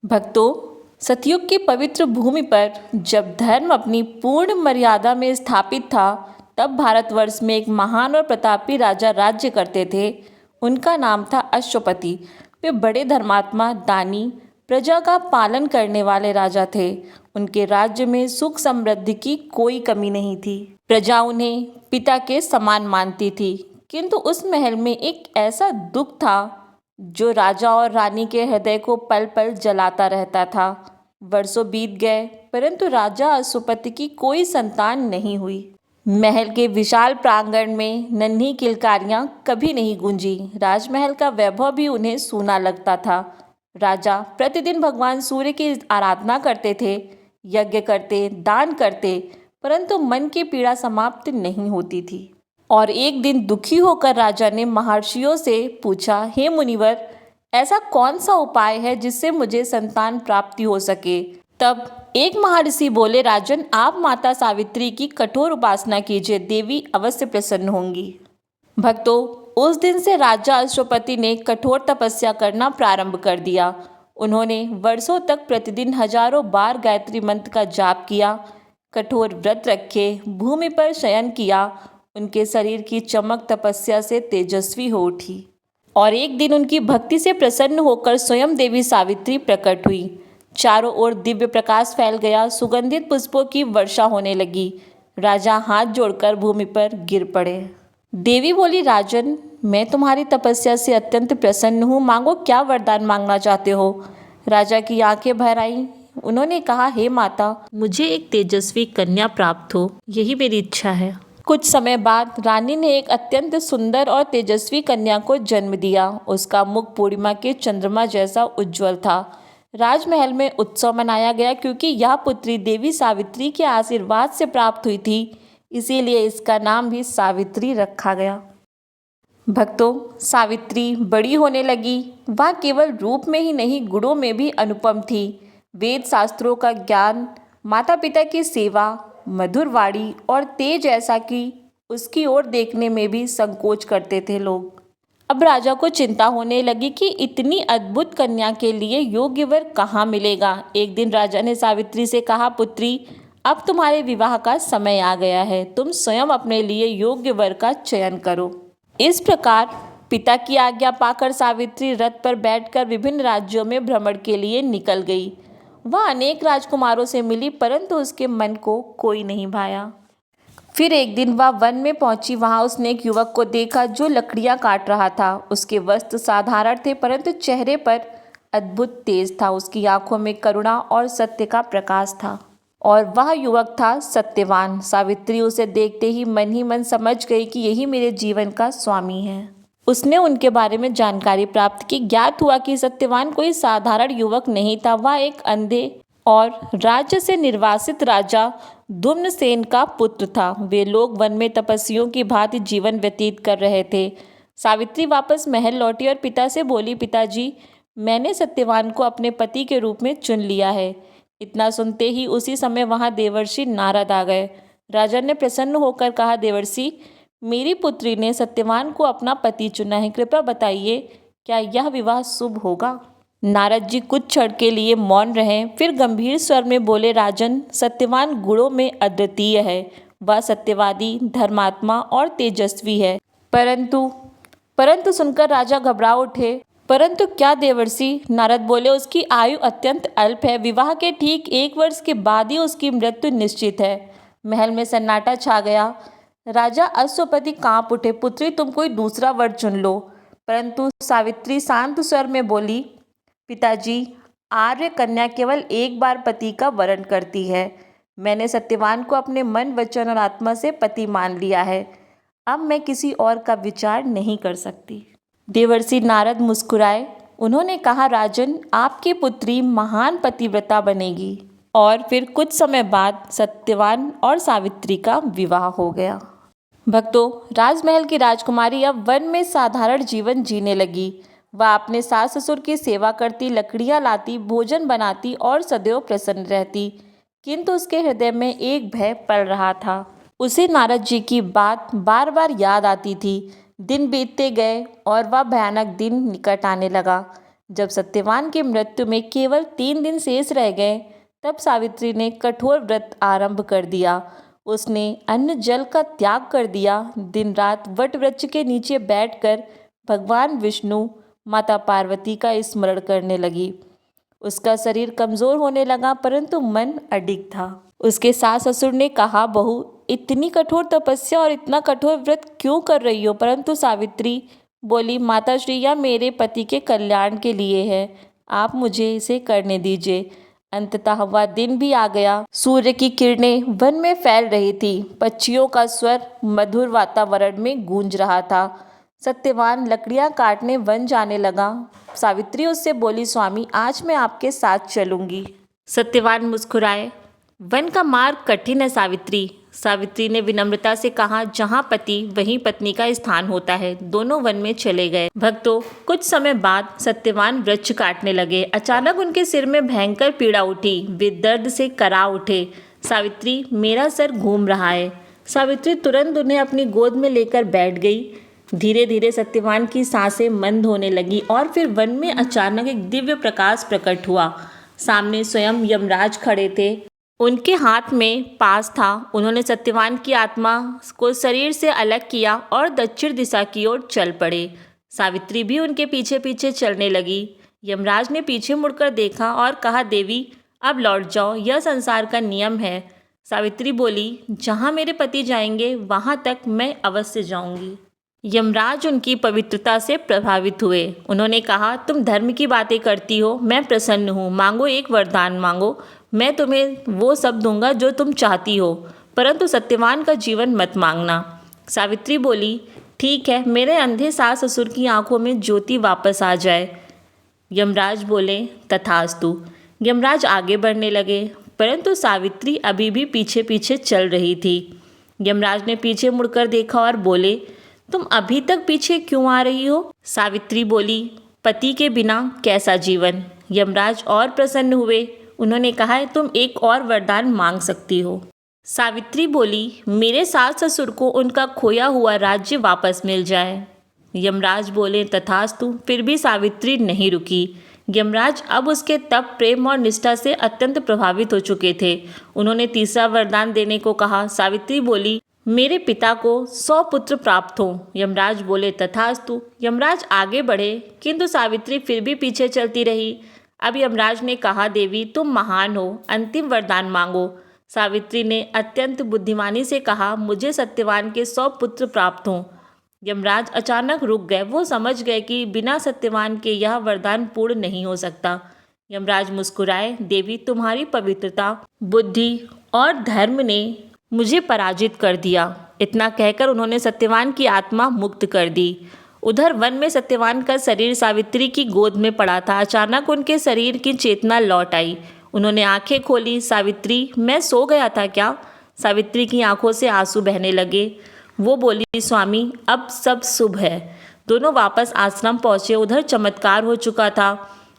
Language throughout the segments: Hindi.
भक्तों, सतयुग की पवित्र भूमि पर जब धर्म अपनी पूर्ण मर्यादा में स्थापित था, तब भारतवर्ष में एक महान और प्रतापी राजा राज्य करते थे। उनका नाम था अश्वपति। वे बड़े धर्मात्मा, दानी, प्रजा का पालन करने वाले राजा थे। उनके राज्य में सुख समृद्धि की कोई कमी नहीं थी। प्रजा उन्हें पिता के समान मानती थी, किंतु उस महल में एक ऐसा दुख था जो राजा और रानी के हृदय को पल पल जलाता रहता था। वर्षों बीत गए, परंतु राजा अश्वपति की कोई संतान नहीं हुई। महल के विशाल प्रांगण में नन्ही किलकारियां कभी नहीं गूंजी। राजमहल का वैभव भी उन्हें सूना लगता था। राजा प्रतिदिन भगवान सूर्य की आराधना करते थे, यज्ञ करते, दान करते, परंतु मन की पीड़ा समाप्त नहीं होती थी। और एक दिन दुखी होकर राजा ने महर्षियों से पूछा, हे मुनिवर, ऐसा कौन सा उपाय है जिससे मुझे संतान प्राप्ति हो सके? तब एक महर्षि बोले, राजन, आप माता सावित्री की कठोर उपासना कीजिए, देवी अवश्य प्रसन्न होंगी। भक्तों, उस दिन से राजा अश्वपति ने कठोर तपस्या करना प्रारंभ कर दिया। उन्होंने वर्षों तक प्रतिदिन हजारों बार गायत्री मंत्र का जाप किया, कठोर व्रत रखे, भूमि पर शयन किया। उनके शरीर की चमक तपस्या से तेजस्वी हो उठी और एक दिन उनकी भक्ति से प्रसन्न होकर स्वयं देवी सावित्री प्रकट हुई। चारों ओर दिव्य प्रकाश फैल गया, सुगंधित पुष्पों की वर्षा होने लगी। राजा हाथ जोड़कर भूमि पर गिर पड़े। देवी बोली, राजन, मैं तुम्हारी तपस्या से अत्यंत प्रसन्न हूँ, मांगो, क्या वरदान मांगना चाहते हो? राजा की आंखें भर आईं। उन्होंने कहा, हे माता, मुझे एक तेजस्वी कन्या प्राप्त हो, यही मेरी इच्छा है। कुछ समय बाद रानी ने एक अत्यंत सुंदर और तेजस्वी कन्या को जन्म दिया। उसका मुख पूर्णिमा के चंद्रमा जैसा उज्जवल था। राजमहल में उत्सव मनाया गया, क्योंकि यह पुत्री देवी सावित्री के आशीर्वाद से प्राप्त हुई थी, इसीलिए इसका नाम भी सावित्री रखा गया। भक्तों, सावित्री बड़ी होने लगी। वह केवल रूप में ही नहीं, गुणों में भी अनुपम थी। वेद शास्त्रों का ज्ञान, माता पिता की सेवा, मधुर वाणी और तेज ऐसा कि उसकी ओर देखने में भी संकोच करते थे लोग। अब राजा को चिंता होने लगी कि इतनी अद्भुत कन्या के लिए योग्य वर कहाँ मिलेगा। एक दिन राजा ने सावित्री से कहा, पुत्री, अब तुम्हारे विवाह का समय आ गया है, तुम स्वयं अपने लिए योग्य वर का चयन करो। इस प्रकार पिता की आज्ञा पाकर सावित्री रथ पर बैठकर विभिन्न राज्यों में भ्रमण के लिए निकल गई। वह अनेक राजकुमारों से मिली, परंतु उसके मन को कोई नहीं भाया। फिर एक दिन वह वन में पहुंची। वहां उसने एक युवक को देखा जो लकड़ियां काट रहा था। उसके वस्त्र साधारण थे, परंतु चेहरे पर अद्भुत तेज था। उसकी आंखों में करुणा और सत्य का प्रकाश था, और वह युवक था सत्यवान। सावित्री उसे देखते ही मन समझ गई कि यही मेरे जीवन का स्वामी है। उसने उनके बारे में जानकारी प्राप्त की। ज्ञात हुआ कि सत्यवान कोई साधारण युवक नहीं था, वह एक अंधे और राज्य से निर्वासित राजा धुम्नसेन का पुत्र था। वे लोग वन में तपस्वियों की भांति जीवन व्यतीत कर रहे थे। सावित्री वापस महल लौटी और पिता से बोली, पिताजी, मैंने सत्यवान को अपने पति के रूप में चुन लिया है। इतना सुनते ही उसी समय वहां देवर्षि नारद आ गए। राजा ने प्रसन्न होकर कहा, देवर्षि, मेरी पुत्री ने सत्यवान को अपना पति चुना है, कृपया बताइए, क्या यह विवाह शुभ होगा? नारद जी कुछ क्षण के लिए मौन रहे, फिर गंभीर स्वर में बोले, राजन, सत्यवान गुणों में अद्वितीय है। वह सत्यवादी, धर्मात्मा और तेजस्वी है। परंतु सुनकर राजा घबरा उठे। परंतु क्या देवर्षि? नारद बोले, उसकी आयु अत्यंत अल्प है। विवाह के ठीक 1 वर्ष के बाद ही उसकी मृत्यु निश्चित है। महल में सन्नाटा छा गया। राजा अश्वपति कांप उठे। पुत्री, तुम कोई दूसरा वर चुन लो। परंतु सावित्री शांत स्वर में बोली, पिताजी, आर्य कन्या केवल एक बार पति का वरण करती है। मैंने सत्यवान को अपने मन, वचन और आत्मा से पति मान लिया है। अब मैं किसी और का विचार नहीं कर सकती। देवर्षि नारद मुस्कुराए। उन्होंने कहा, राजन, आपकी पुत्री महान पतिव्रता बनेगी। और फिर कुछ समय बाद सत्यवान और सावित्री का विवाह हो गया। भक्तों, राजमहल की राजकुमारी अब वन में साधारण जीवन जीने लगी। वह अपने सास ससुर की सेवा करती, लकड़ियां लाती, भोजन बनाती और सदैव प्रसन्न रहती। किंतु उसके हृदय में एक भय पल रहा था। उसे नारद जी की बात बार बार याद आती थी। दिन बीतते गए और वह भयानक दिन निकट आने लगा। जब सत्यवान की मृत्यु में केवल 3 दिन शेष रह गए, तब सावित्री ने कठोर व्रत आरंभ कर दिया। उसने अन्न जल का त्याग कर दिया। दिन रात वट वृक्ष के नीचे बैठकर भगवान विष्णु, माता पार्वती का स्मरण करने लगी। उसका शरीर कमजोर होने लगा, परंतु मन अडिग था। उसके सास ससुर ने कहा, बहू, इतनी कठोर तपस्या और इतना कठोर व्रत क्यों कर रही हो? परंतु सावित्री बोली, माताश्री, यह मेरे पति के कल्याण के लिए है, आप मुझे इसे करने दीजिए। अंततः वह दिन भी आ गया। सूर्य की किरणें वन में फैल रही थी। पक्षियों का स्वर मधुर वातावरण में गूंज रहा था। सत्यवान लकड़ियां काटने वन जाने लगा। सावित्री उससे बोली, स्वामी, आज मैं आपके साथ चलूंगी। सत्यवान मुस्कुराए। वन का मार्ग कठिन है सावित्री। सावित्री ने विनम्रता से कहा, जहाँ पति वहीं पत्नी का स्थान होता है। दोनों वन में चले गए। भक्तों, कुछ समय बाद सत्यवान वृक्ष काटने लगे। अचानक उनके सिर में भयंकर पीड़ा उठी। वे दर्द से करा उठे। सावित्री, मेरा सर घूम रहा है। सावित्री तुरंत उन्हें अपनी गोद में लेकर बैठ गई। धीरे धीरे सत्यवान की सांसें मंद होने लगी और फिर वन में अचानक एक दिव्य प्रकाश प्रकट हुआ। सामने स्वयं यमराज खड़े थे। उनके हाथ में पास था। उन्होंने सत्यवान की आत्मा को शरीर से अलग किया और दक्षिण दिशा की ओर चल पड़े। सावित्री भी उनके पीछे पीछे चलने लगी। यमराज ने पीछे मुड़कर देखा और कहा, देवी, अब लौट जाओ, यह संसार का नियम है। सावित्री बोली, जहाँ मेरे पति जाएंगे वहाँ तक मैं अवश्य जाऊंगी। यमराज उनकी पवित्रता से प्रभावित हुए। उन्होंने कहा, तुम धर्म की बातें करती हो, मैं प्रसन्न हूँ। मांगो, एक वरदान मांगो, मैं तुम्हें वो सब दूंगा जो तुम चाहती हो, परंतु सत्यवान का जीवन मत मांगना। सावित्री बोली, ठीक है, मेरे अंधे सास ससुर की आंखों में ज्योति वापस आ जाए। यमराज बोले, तथास्तु। यमराज आगे बढ़ने लगे, परंतु सावित्री अभी भी पीछे पीछे चल रही थी। यमराज ने पीछे मुड़कर देखा और बोले, तुम अभी तक पीछे क्यों आ रही हो? सावित्री बोली, पति के बिना कैसा जीवन। यमराज और प्रसन्न हुए। उन्होंने कहा, तुम एक और वरदान मांग सकती हो। सावित्री बोली, मेरे सास ससुर को उनका खोया हुआ राज्य वापस मिल जाए। यमराज बोले, तथास्तु। फिर भी सावित्री नहीं रुकी। यमराज अब उसके तप, प्रेम और निष्ठा से अत्यंत प्रभावित हो चुके थे। उन्होंने तीसरा वरदान देने को कहा। सावित्री बोली, मेरे पिता को 100 पुत्र प्राप्त हो। यमराज बोले, तथास्तु। यमराज आगे बढ़े, किंतु सावित्री फिर भी पीछे चलती रही। अब यमराज ने कहा, देवी, तुम महान हो, अंतिम वरदान मांगो। सावित्री ने अत्यंत बुद्धिमानी से कहा, मुझे सत्यवान के 100 पुत्र प्राप्त हों। यमराज अचानक रुक गए। वो समझ गए कि बिना सत्यवान के यह वरदान पूर्ण नहीं हो सकता। यमराज मुस्कुराए, देवी, तुम्हारी पवित्रता, बुद्धि और धर्म ने मुझे पराजित कर दिया। इतना कहकर उन्होंने सत्यवान की आत्मा मुक्त कर दी। उधर वन में सत्यवान का शरीर सावित्री की गोद में पड़ा था। अचानक उनके शरीर की चेतना लौट आई। उन्होंने आंखें खोली। सावित्री, मैं सो गया था क्या? सावित्री की आंखों से आंसू बहने लगे। वो बोली, स्वामी, अब सब शुभ है। दोनों वापस आश्रम पहुंचे। उधर चमत्कार हो चुका था।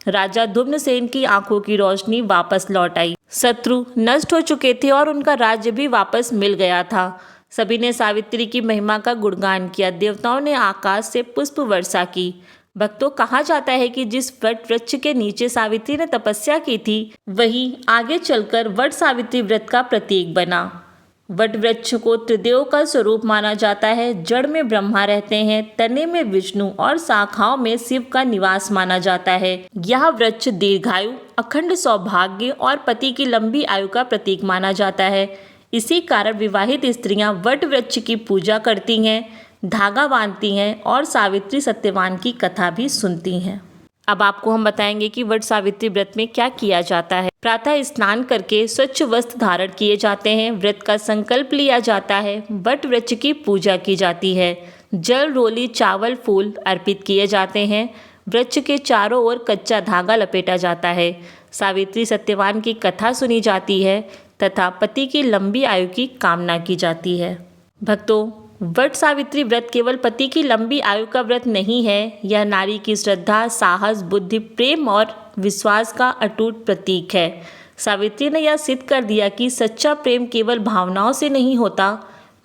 राजा धुम्नसेन की आंखों की रोशनी वापस लौट आई। शत्रु नष्ट हो चुके थे और उनका राज्य भी वापस मिल गया था। सभी ने सावित्री की महिमा का गुणगान किया। देवताओं ने आकाश से पुष्प वर्षा की। भक्तों, कहा जाता है कि जिस वट वृक्ष के नीचे सावित्री ने तपस्या की थी, वही आगे चलकर वट सावित्री व्रत का प्रतीक बना। वट वृक्ष को त्रिदेव का स्वरूप माना जाता है। जड़ में ब्रह्मा रहते हैं, तने में विष्णु और शाखाओं में शिव का निवास माना जाता है। यह वृक्ष दीर्घायु, अखंड सौभाग्य और पति की लंबी आयु का प्रतीक माना जाता है। इसी कारण विवाहित स्त्रियां वट वृक्ष की पूजा करती हैं, धागा बांधती हैं और सावित्री सत्यवान की कथा भी सुनती हैं। अब आपको हम बताएंगे कि वट सावित्री व्रत में क्या किया जाता है। प्रातः स्नान करके स्वच्छ वस्त्र धारण किए जाते हैं। व्रत का संकल्प लिया जाता है। वट वृक्ष की पूजा की जाती है। जल, रोली, चावल, फूल अर्पित किए जाते हैं। वृक्ष के चारों ओर कच्चा धागा लपेटा जाता है। सावित्री सत्यवान की कथा सुनी जाती है तथा पति की लंबी आयु की कामना की जाती है। भक्तों, वट सावित्री व्रत केवल पति की लंबी आयु का व्रत नहीं है, यह नारी की श्रद्धा, साहस, बुद्धि, प्रेम और विश्वास का अटूट प्रतीक है। सावित्री ने यह सिद्ध कर दिया कि सच्चा प्रेम केवल भावनाओं से नहीं होता,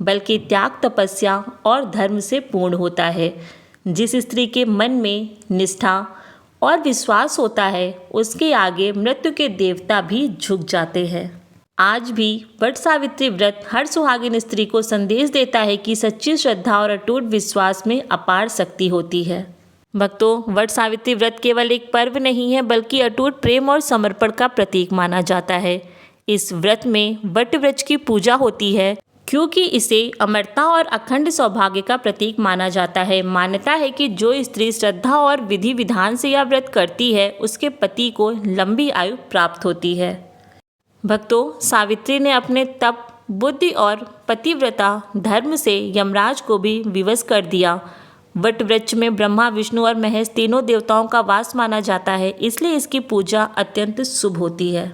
बल्कि त्याग, तपस्या और धर्म से पूर्ण होता है। जिस स्त्री के मन में निष्ठा और विश्वास होता है उसके आगे मृत्यु के देवता भी झुक जाते हैं। आज भी वट सावित्री व्रत हर सुहागिन स्त्री को संदेश देता है कि सच्ची श्रद्धा और अटूट विश्वास में अपार शक्ति होती है। भक्तों, वट सावित्री व्रत केवल एक पर्व नहीं है बल्कि अटूट प्रेम और समर्पण का प्रतीक माना जाता है। इस व्रत में वट वृक्ष की पूजा होती है क्योंकि इसे अमरता और अखंड सौभाग्य का प्रतीक माना जाता है। मान्यता है कि जो स्त्री श्रद्धा और विधि विधान से यह व्रत करती है उसके पति को लंबी आयु प्राप्त होती है। भक्तों, सावित्री ने अपने तप, बुद्धि और पतिव्रता धर्म से यमराज को भी विवश कर दिया। वट वृक्ष में ब्रह्मा, विष्णु और महेश तीनों देवताओं का वास माना जाता है, इसलिए इसकी पूजा अत्यंत शुभ होती है।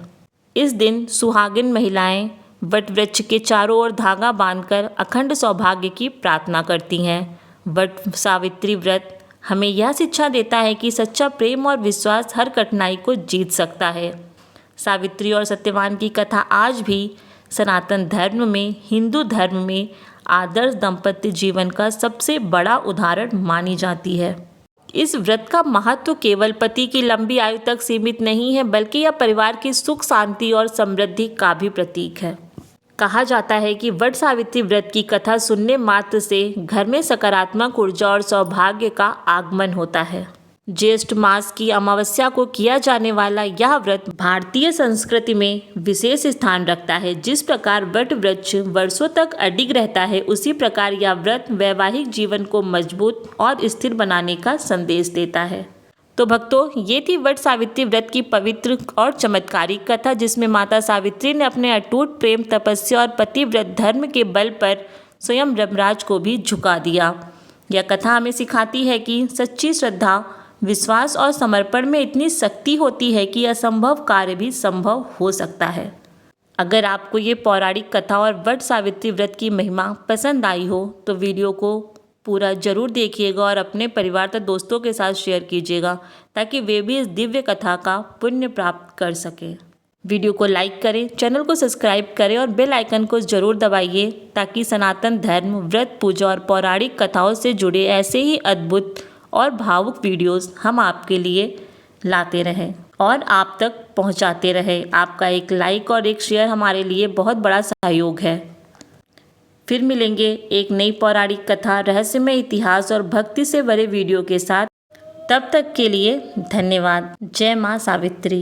इस दिन सुहागिन महिलाएं वट वृक्ष के चारों ओर धागा बांधकर अखंड सौभाग्य की प्रार्थना करती हैं। वट सावित्री व्रत हमें यह शिक्षा देता है कि सच्चा प्रेम और विश्वास हर कठिनाई को जीत सकता है। सावित्री और सत्यवान की कथा आज भी सनातन धर्म में, हिंदू धर्म में आदर्श दाम्पत्य जीवन का सबसे बड़ा उदाहरण मानी जाती है। इस व्रत का महत्व केवल पति की लंबी आयु तक सीमित नहीं है बल्कि यह परिवार की सुख, शांति और समृद्धि का भी प्रतीक है। कहा जाता है कि वट सावित्री व्रत की कथा सुनने मात्र से घर में सकारात्मक ऊर्जा और सौभाग्य का आगमन होता है। ज्येष्ठ मास की अमावस्या को किया जाने वाला यह व्रत भारतीय संस्कृति में विशेष स्थान रखता है। जिस प्रकार वट वृक्ष वर्षों तक अडिग रहता है, उसी प्रकार यह व्रत वैवाहिक जीवन को मजबूत और स्थिर बनाने का संदेश देता है। तो भक्तों, ये थी वट सावित्री व्रत की पवित्र और चमत्कारिक कथा, जिसमें माता सावित्री ने अपने अटूट प्रेम, तपस्या और पतिव्रत धर्म के बल पर स्वयं यमराज को भी झुका दिया। यह कथा हमें सिखाती है कि सच्ची श्रद्धा, विश्वास और समर्पण में इतनी शक्ति होती है कि असंभव कार्य भी संभव हो सकता है। अगर आपको ये पौराणिक कथा और वट सावित्री व्रत की महिमा पसंद आई हो तो वीडियो को पूरा जरूर देखिएगा और अपने परिवार तथा दोस्तों के साथ शेयर कीजिएगा ताकि वे भी इस दिव्य कथा का पुण्य प्राप्त कर सकें। वीडियो को लाइक करें, चैनल को सब्सक्राइब करें और बेल आइकन को जरूर दबाइए ताकि सनातन धर्म, व्रत, पूजा और पौराणिक कथाओं से जुड़े ऐसे ही अद्भुत और भावुक वीडियोस हम आपके लिए लाते रहें और आप तक पहुंचाते रहें। आपका एक लाइक और एक शेयर हमारे लिए बहुत बड़ा सहयोग है। फिर मिलेंगे एक नई पौराणिक कथा, रहस्यमय इतिहास और भक्ति से भरे वीडियो के साथ। तब तक के लिए धन्यवाद। जय मां सावित्री।